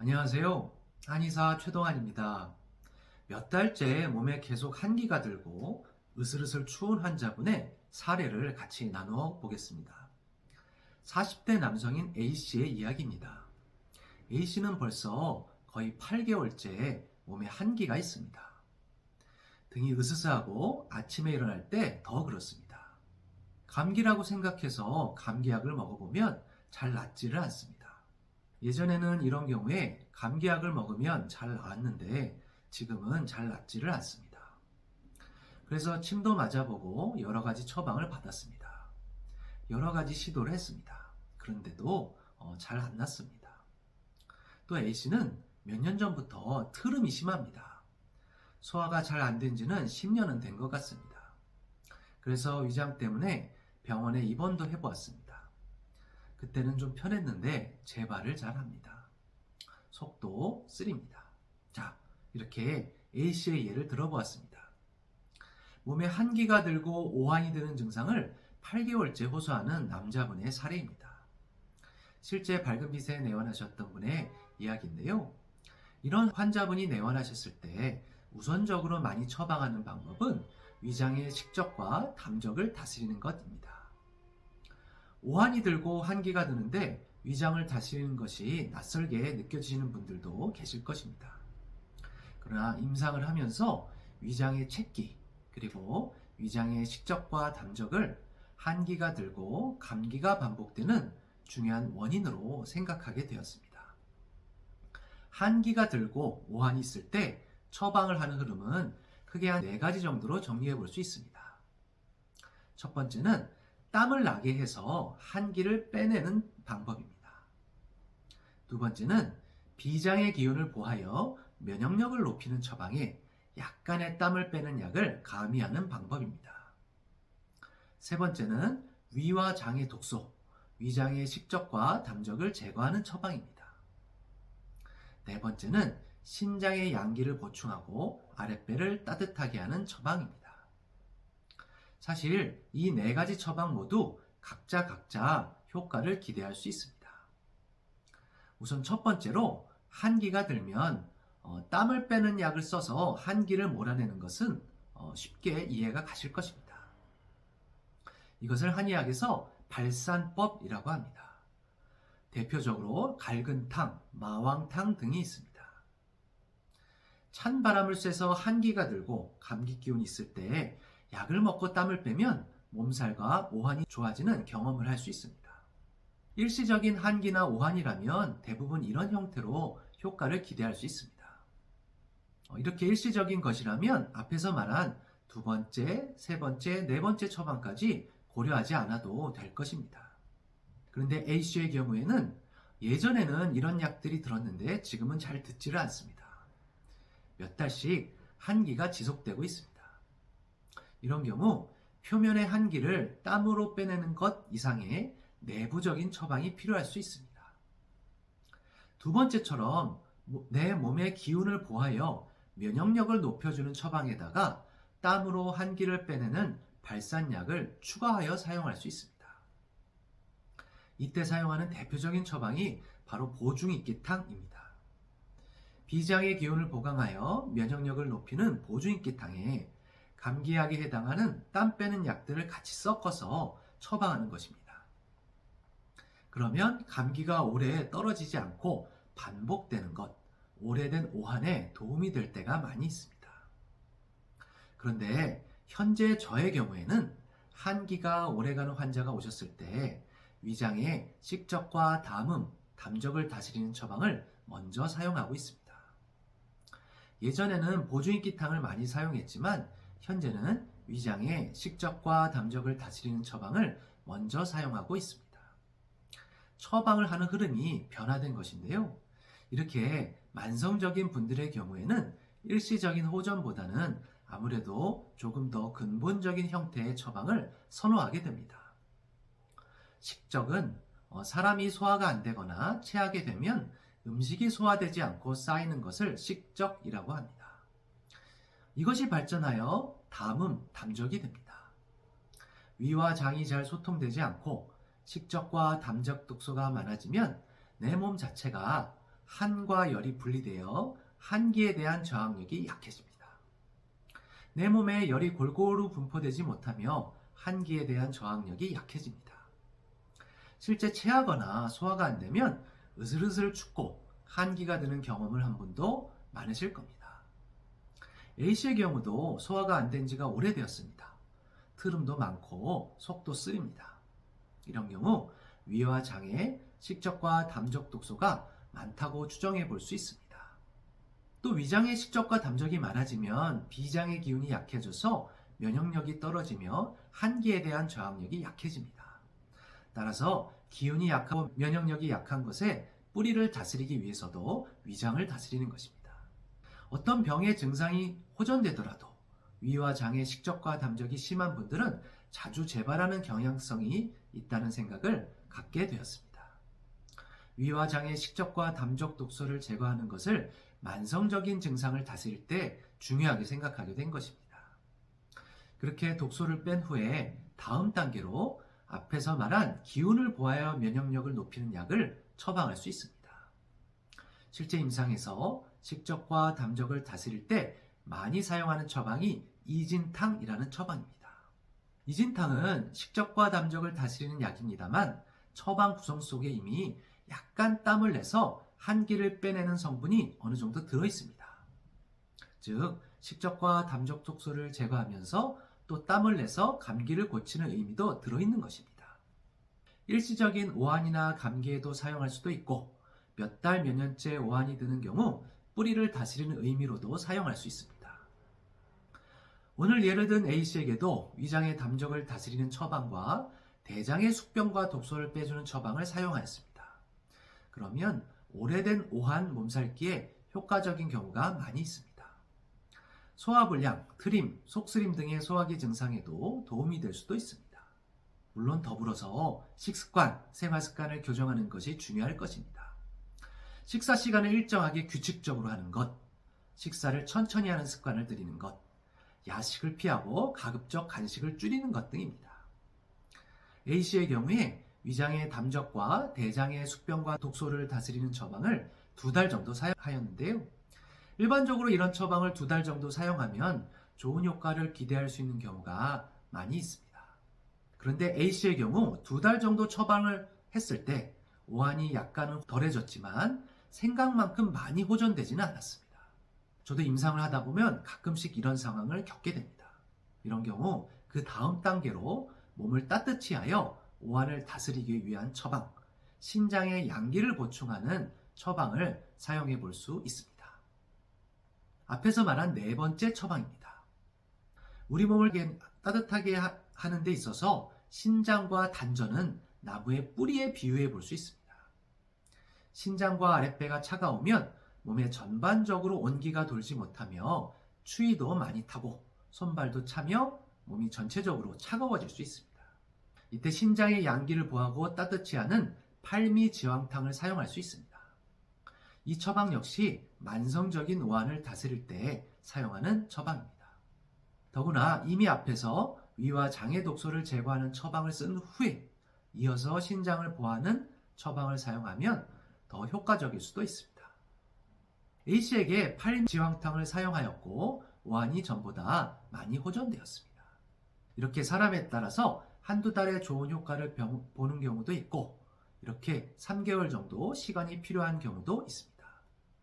안녕하세요. 한의사 최동환입니다. 몇 달째 몸에 계속 한기가 들고 으슬으슬 추운 환자분의 사례를 같이 나누어 보겠습니다. 40대 남성인 A씨의 이야기입니다. A씨는 벌써 거의 8개월째 몸에 한기가 있습니다. 등이 으스스하고 아침에 일어날 때 더 그렇습니다. 감기라고 생각해서 감기약을 먹어보면 잘 낫지를 않습니다. 예전에는 이런 경우에 감기약을 먹으면 잘 나았는데 지금은 잘 낫지를 않습니다. 그래서 침도 맞아보고 여러 가지 처방을 받았습니다. 여러 가지 시도를 했습니다. 그런데도 잘 안 낫습니다. 또 A씨는 몇 년 전부터 트름이 심합니다. 소화가 잘 안 된 지는 10년은 된 것 같습니다. 그래서 위장 때문에 병원에 입원도 해보았습니다. 그때는 좀 편했는데 재발을 잘 합니다. 속도 쓰립니다. 자, 이렇게 A씨의 예를 들어보았습니다. 몸에 한기가 들고 오한이 드는 증상을 8개월째 호소하는 남자분의 사례입니다. 실제 밝은 빛에 내원하셨던 분의 이야기인데요. 이런 환자분이 내원하셨을 때 우선적으로 많이 처방하는 방법은 위장의 식적과 담적을 다스리는 것입니다. 오한이 들고 한기가 드는데 위장을 다스리는 것이 낯설게 느껴지시는 분들도 계실 것입니다. 그러나 임상을 하면서 위장의 채기 그리고 위장의 식적과 담적을 한기가 들고 감기가 반복되는 중요한 원인으로 생각하게 되었습니다. 한기가 들고 오한이 있을 때 처방을 하는 흐름은 크게 한 4가지 정도로 정리해 볼 수 있습니다. 첫 번째는 땀을 나게 해서 한기를 빼내는 방법입니다. 두 번째는 비장의 기운을 보하여 면역력을 높이는 처방에 약간의 땀을 빼는 약을 가미하는 방법입니다. 세 번째는 위와 장의 독소, 위장의 식적과 담적을 제거하는 처방입니다. 네 번째는 신장의 양기를 보충하고 아랫배를 따뜻하게 하는 처방입니다. 사실 이 4가지 처방 모두 각자 효과를 기대할 수 있습니다. 우선 첫 번째로 한기가 들면 땀을 빼는 약을 써서 한기를 몰아내는 것은 쉽게 이해가 가실 것입니다. 이것을 한의학에서 발산법이라고 합니다. 대표적으로 갈근탕, 마왕탕 등이 있습니다. 찬 바람을 쐬서 한기가 들고 감기 기운이 있을 때 약을 먹고 땀을 빼면 몸살과 오한이 좋아지는 경험을 할 수 있습니다. 일시적인 한기나 오한이라면 대부분 이런 형태로 효과를 기대할 수 있습니다. 이렇게 일시적인 것이라면 앞에서 말한 두 번째, 세 번째, 네 번째 처방까지 고려하지 않아도 될 것입니다. 그런데 A씨의 경우에는 예전에는 이런 약들이 들었는데 지금은 잘 듣지를 않습니다. 몇 달씩 한기가 지속되고 있습니다. 이런 경우 표면의 한기를 땀으로 빼내는 것 이상의 내부적인 처방이 필요할 수 있습니다. 두 번째처럼 내 몸의 기운을 보하여 면역력을 높여주는 처방에다가 땀으로 한기를 빼내는 발산약을 추가하여 사용할 수 있습니다. 이때 사용하는 대표적인 처방이 바로 보중익기탕입니다. 비장의 기운을 보강하여 면역력을 높이는 보중익기탕에 감기약에 해당하는 땀 빼는 약들을 같이 섞어서 처방하는 것입니다. 그러면 감기가 오래 떨어지지 않고 반복되는 것, 오래된 오한에 도움이 될 때가 많이 있습니다. 그런데 현재 저의 경우에는 한기가 오래가는 환자가 오셨을 때 위장의 식적과 담음, 담적을 다스리는 처방을 먼저 사용하고 있습니다. 예전에는 보중익기탕을 많이 사용했지만 현재는 위장의 식적과 담적을 다스리는 처방을 먼저 사용하고 있습니다. 처방을 하는 흐름이 변화된 것인데요. 이렇게 만성적인 분들의 경우에는 일시적인 호전보다는 아무래도 조금 더 근본적인 형태의 처방을 선호하게 됩니다. 식적은 사람이 소화가 안 되거나 체하게 되면 음식이 소화되지 않고 쌓이는 것을 식적이라고 합니다. 이것이 발전하여 담음, 담적이 됩니다. 위와 장이 잘 소통되지 않고 식적과 담적 독소가 많아지면 내 몸 자체가 한과 열이 분리되어 한기에 대한 저항력이 약해집니다. 내 몸에 열이 골고루 분포되지 못하며 한기에 대한 저항력이 약해집니다. 실제 체하거나 소화가 안 되면 으슬으슬 춥고 한기가 드는 경험을 한 분도 많으실 겁니다. A씨의 경우도 소화가 안 된 지가 오래되었습니다. 트름도 많고 속도 쓰립니다. 이런 경우 위와 장에 식적과 담적 독소가 많다고 추정해 볼 수 있습니다. 또 위장에 식적과 담적이 많아지면 비장의 기운이 약해져서 면역력이 떨어지며 한기에 대한 저항력이 약해집니다. 따라서 기운이 약하고 면역력이 약한 것에 뿌리를 다스리기 위해서도 위장을 다스리는 것입니다. 어떤 병의 증상이 호전되더라도 위와 장의 식적과 담적이 심한 분들은 자주 재발하는 경향성이 있다는 생각을 갖게 되었습니다. 위와 장의 식적과 담적 독소를 제거하는 것을 만성적인 증상을 다스릴 때 중요하게 생각하게 된 것입니다. 그렇게 독소를 뺀 후에 다음 단계로 앞에서 말한 기운을 보하여 면역력을 높이는 약을 처방할 수 있습니다. 실제 임상에서 식적과 담적을 다스릴 때 많이 사용하는 처방이 이진탕이라는 처방입니다. 이진탕은 식적과 담적을 다스리는 약입니다만 처방 구성 속에 이미 약간 땀을 내서 한기를 빼내는 성분이 어느 정도 들어있습니다. 즉 식적과 담적 독소를 제거하면서 또 땀을 내서 감기를 고치는 의미도 들어있는 것입니다. 일시적인 오한이나 감기에도 사용할 수도 있고 몇 달 몇 년째 오한이 드는 경우 뿌리를 다스리는 의미로도 사용할 수 있습니다. 오늘 예를 든 A씨에게도 위장의 담적을 다스리는 처방과 대장의 숙병과 독소를 빼주는 처방을 사용하였습니다. 그러면 오래된 오한 몸살기에 효과적인 경우가 많이 있습니다. 소화불량, 트림, 속쓰림 등의 소화기 증상에도 도움이 될 수도 있습니다. 물론 더불어서 식습관, 생활습관을 교정하는 것이 중요할 것입니다. 식사 시간을 일정하게 규칙적으로 하는 것, 식사를 천천히 하는 습관을 들이는 것, 야식을 피하고 가급적 간식을 줄이는 것 등입니다. A씨의 경우에 위장의 담적과 대장의 숙병과 독소를 다스리는 처방을 2달 정도 사용하였는데요. 일반적으로 이런 처방을 2달 정도 사용하면 좋은 효과를 기대할 수 있는 경우가 많이 있습니다. 그런데 A씨의 경우 2달 정도 처방을 했을 때 오한이 약간은 덜해졌지만 생각만큼 많이 호전되지는 않았습니다. 저도 임상을 하다 보면 가끔씩 이런 상황을 겪게 됩니다. 이런 경우 그 다음 단계로 몸을 따뜻히 하여 오한을 다스리기 위한 처방, 신장에 양기를 보충하는 처방을 사용해 볼 수 있습니다. 앞에서 말한 4번째 처방입니다. 우리 몸을 따뜻하게 하는 데 있어서 신장과 단전은 나무의 뿌리에 비유해 볼 수 있습니다. 신장과 아랫배가 차가우면 몸에 전반적으로 온기가 돌지 못하며 추위도 많이 타고 손발도 차며 몸이 전체적으로 차가워질 수 있습니다. 이때 신장의 양기를 보하고 따뜻히 하는 팔미지황탕을 사용할 수 있습니다. 이 처방 역시 만성적인 오한을 다스릴 때 사용하는 처방입니다. 더구나 이미 앞에서 위와 장의 독소를 제거하는 처방을 쓴 후에 이어서 신장을 보하는 처방을 사용하면 더 효과적일 수도 있습니다. A씨에게 팔미지황탕을 사용하였고 오한이 전보다 많이 호전되었습니다. 이렇게 사람에 따라서 한두 달에 좋은 효과를 보는 경우도 있고 이렇게 3개월 정도 시간이 필요한 경우도 있습니다.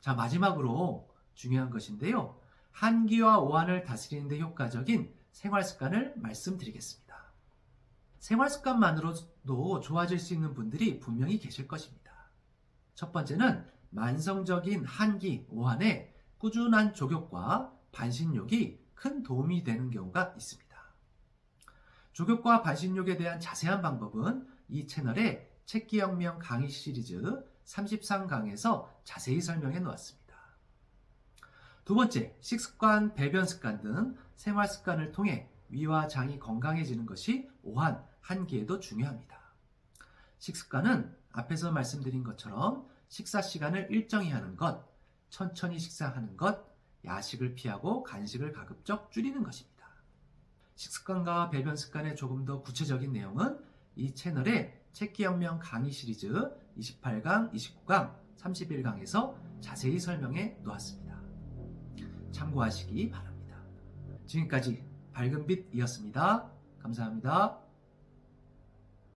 자, 마지막으로 중요한 것인데요. 한기와 오한을 다스리는 데 효과적인 생활습관을 말씀드리겠습니다. 생활습관만으로도 좋아질 수 있는 분들이 분명히 계실 것입니다. 첫 번째는 만성적인 한기, 오한에 꾸준한 족욕과 반신욕이 큰 도움이 되는 경우가 있습니다. 족욕과 반신욕에 대한 자세한 방법은 이 채널의 책기혁명 강의 시리즈 33강에서 자세히 설명해 놓았습니다. 두 번째, 식습관, 배변습관 등 생활습관을 통해 위와 장이 건강해지는 것이 오한, 한기에도 중요합니다. 식습관은 앞에서 말씀드린 것처럼 식사 시간을 일정히 하는 것, 천천히 식사하는 것, 야식을 피하고 간식을 가급적 줄이는 것입니다. 식습관과 배변 습관의 조금 더 구체적인 내용은 이 채널의 책기혁명 강의 시리즈 28강, 29강, 31강에서 자세히 설명해 놓았습니다. 참고하시기 바랍니다. 지금까지 밝은빛이었습니다. 감사합니다.